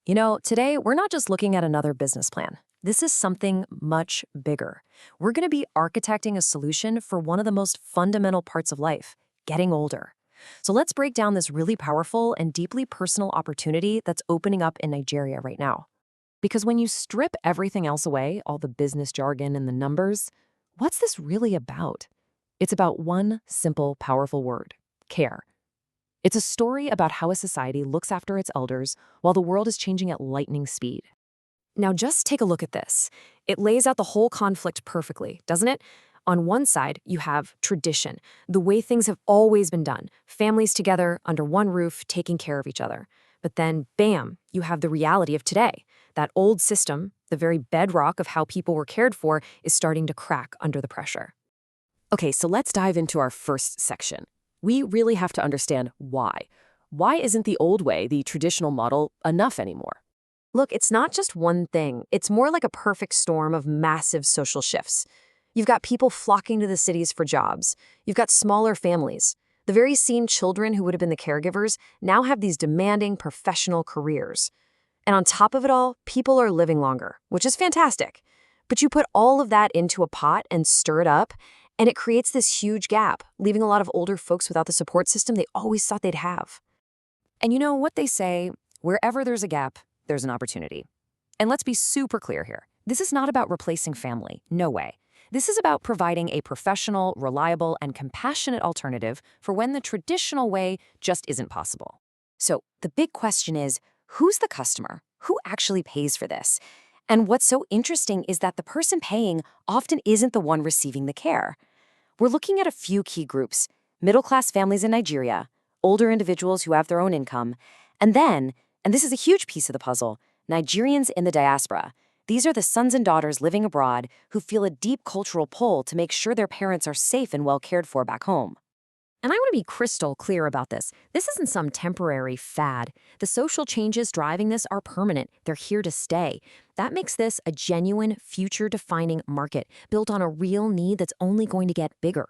Today we're not just looking at another business plan. This is something much bigger. We're going to be architecting a solution for one of the most fundamental parts of life, getting older. So let's break down this really powerful and deeply personal opportunity that's opening up in Nigeria right now. Because when you strip everything else away, all the business jargon and the numbers, what's this really about? It's about one simple, powerful word: care. It's a story about how a society looks after its elders while the world is changing at lightning speed. Now, just take a look at this. It lays out the whole conflict perfectly, doesn't it? On one side, you have tradition, the way things have always been done, families together, under one roof, taking care of each other. But then, bam, you have the reality of today. That old system, the very bedrock of how people were cared for, is starting to crack under the pressure. Okay, so let's dive into our first section. We really have to understand why. Why isn't the old way, the traditional model, enough anymore? Look, it's not just one thing. It's more like a perfect storm of massive social shifts. You've got people flocking to the cities for jobs. You've got smaller families. The very same children who would have been the caregivers now have these demanding professional careers. And on top of it all, people are living longer, which is fantastic. But you put all of that into a pot and stir it up, and it creates this huge gap, leaving a lot of older folks without the support system they always thought they'd have. And you know what they say, wherever there's a gap, there's an opportunity. And let's be super clear here. This is not about replacing family. No way. This is about providing a professional, reliable, and compassionate alternative for when the traditional way just isn't possible. So the big question is, who's the customer? Who actually pays for this? And what's so interesting is that the person paying often isn't the one receiving the care. We're looking at a few key groups: middle-class families in Nigeria, older individuals who have their own income, and then, and this is a huge piece of the puzzle, Nigerians in the diaspora. These are the sons and daughters living abroad who feel a deep cultural pull to make sure their parents are safe and well cared for back home. And I want to be crystal clear about this. This isn't some temporary fad. The social changes driving this are permanent. They're here to stay. That makes this a genuine, future-defining market built on a real need that's only going to get bigger.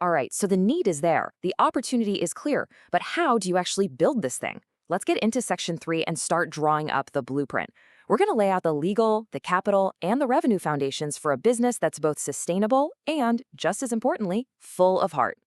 All right, so the need is there. The opportunity is clear. But how do you actually build this thing? Let's get into Section 3 and start drawing up the blueprint. We're going to lay out the legal, the capital, and the revenue foundations for a business that's both sustainable and, just as importantly, full of heart.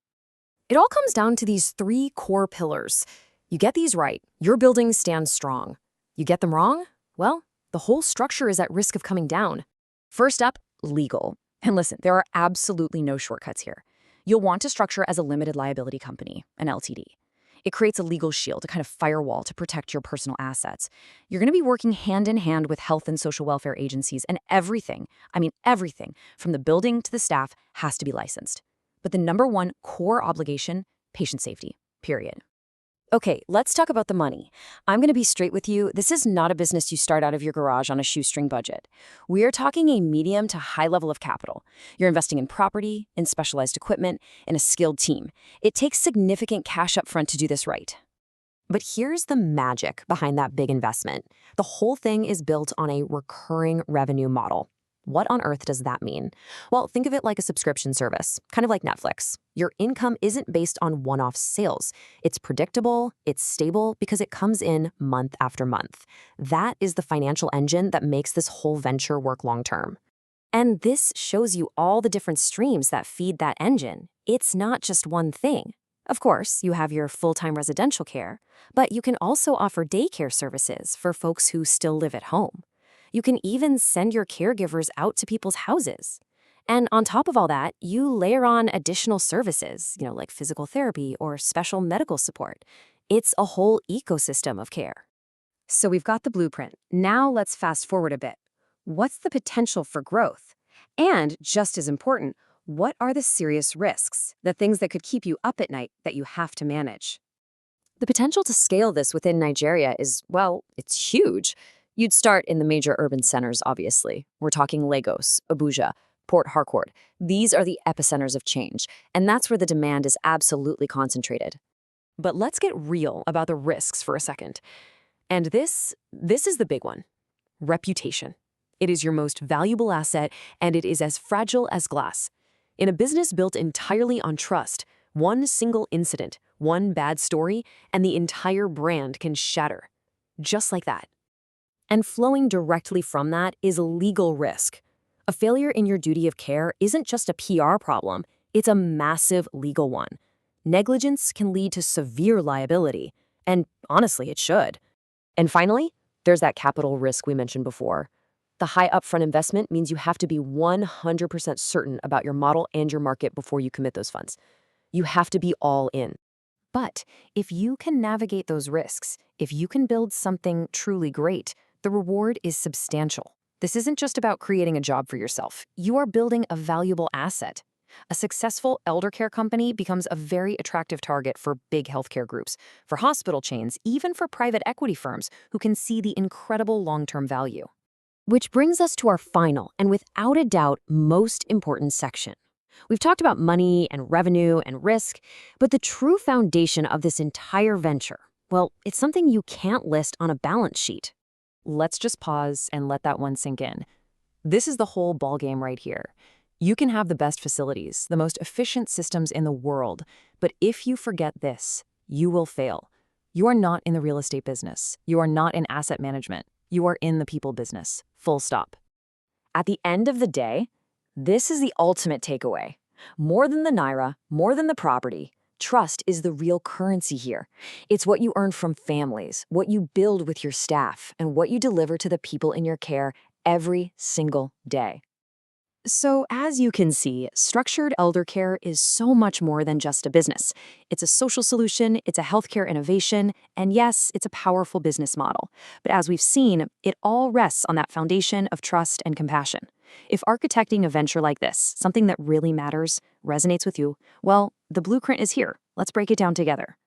It all comes down to these three core pillars. You get these right, your building stands strong. You get them wrong, well, the whole structure is at risk of coming down. First up, legal. And listen, there are absolutely no shortcuts here. You'll want to structure as a limited liability company, an LTD. It creates a legal shield, a kind of firewall to protect your personal assets. You're going to be working hand in hand with health and social welfare agencies, and everything, everything, from the building to the staff has to be licensed. But the number one core obligation, patient safety, period. Okay, let's talk about the money. I'm going to be straight with you. This is not a business you start out of your garage on a shoestring budget. We are talking a medium to high level of capital. You're investing in property, in specialized equipment, in a skilled team. It takes significant cash up front to do this right. But here's the magic behind that big investment. The whole thing is built on a recurring revenue model. What on earth does that mean? Well, think of it like a subscription service, kind of like Netflix. Your income isn't based on one-off sales. It's predictable, it's stable, because it comes in month after month. That is the financial engine that makes this whole venture work long-term. And this shows you all the different streams that feed that engine. It's not just one thing. Of course, you have your full-time residential care, but you can also offer daycare services for folks who still live at home. You can even send your caregivers out to people's houses. And on top of all that, you layer on additional services, like physical therapy or special medical support. It's a whole ecosystem of care. So we've got the blueprint. Now let's fast forward a bit. What's the potential for growth? And just as important, what are the serious risks, the things that could keep you up at night that you have to manage? The potential to scale this within Nigeria is, well, it's huge. You'd start in the major urban centers, obviously. We're talking Lagos, Abuja, Port Harcourt. These are the epicenters of change, and that's where the demand is absolutely concentrated. But let's get real about the risks for a second. And this is the big one: reputation. It is your most valuable asset, and it is as fragile as glass. In a business built entirely on trust, one single incident, one bad story, and the entire brand can shatter. Just like that. And flowing directly from that is legal risk. A failure in your duty of care isn't just a PR problem, it's a massive legal one. Negligence can lead to severe liability, and honestly, it should. And finally, there's that capital risk we mentioned before. The high upfront investment means you have to be 100% certain about your model and your market before you commit those funds. You have to be all in. But if you can navigate those risks, if you can build something truly great, the reward is substantial. This isn't just about creating a job for yourself. You are building a valuable asset. A successful elder care company becomes a very attractive target for big healthcare groups, for hospital chains, even for private equity firms who can see the incredible long-term value. Which brings us to our final and without a doubt most important section. We've talked about money and revenue and risk, but the true foundation of this entire venture, well, it's something you can't list on a balance sheet. Let's just pause and let that one sink in. This is the whole ballgame right here. You can have the best facilities, the most efficient systems in the world, but if you forget this, you will fail. You are not in the real estate business. You are not in asset management. You are in the people business. Full stop. At the end of the day, this is the ultimate takeaway. More than the naira, more than the property, trust is the real currency here. It's what you earn from families, what you build with your staff, and what you deliver to the people in your care every single day. So as you can see, structured elder care is so much more than just a business. It's a social solution, it's a healthcare innovation, and yes, it's a powerful business model. But as we've seen, it all rests on that foundation of trust and compassion. If architecting a venture like this, something that really matters, resonates with you, well, the blueprint is here. Let's break it down together.